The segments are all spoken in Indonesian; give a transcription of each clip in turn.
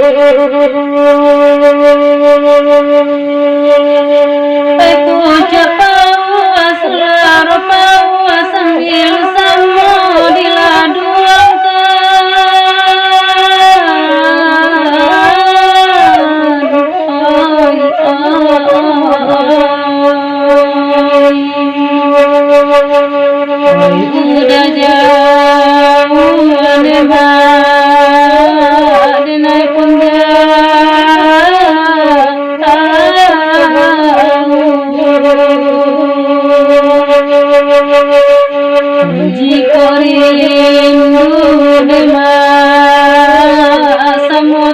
Aku ucap selar sambil samo diladuangkan. Udah jauh lebat denai pun jika rindu demas samo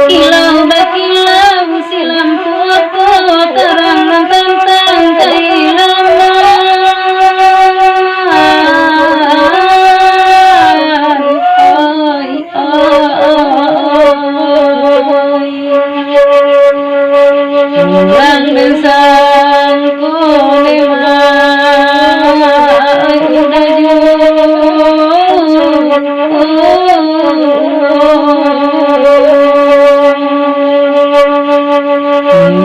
kilau bakilau silam foto terang tentang keilaman ulang bensang konema udah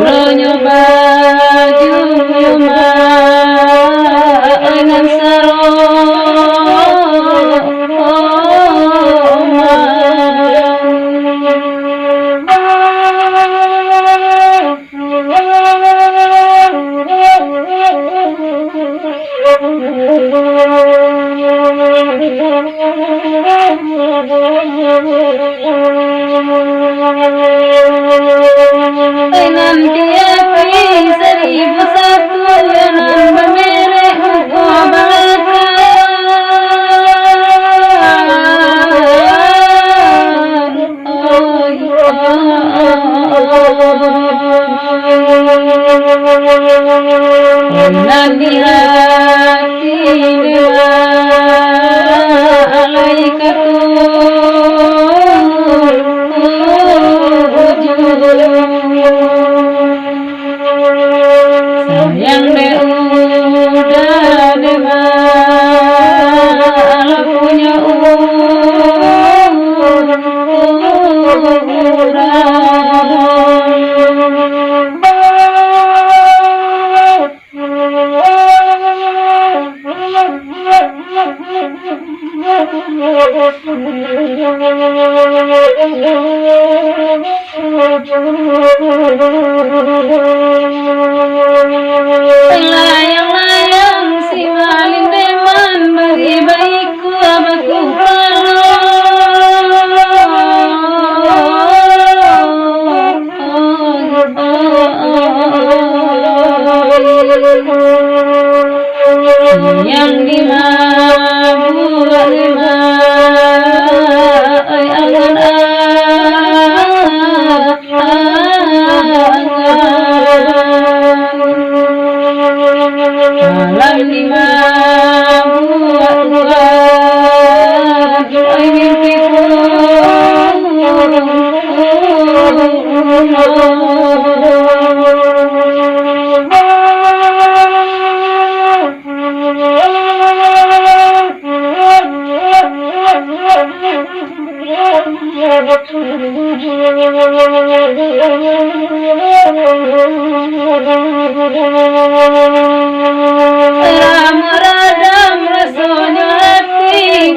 Ronyo baju yuma enam nanti api 1001 yang bermerek nanti hati dewa sayang deh udah demal punya layang-layang si malin deman bagi baikku abaku yang dimabuk lima angan malam lima buat ay mimpiku meradam rasanya hati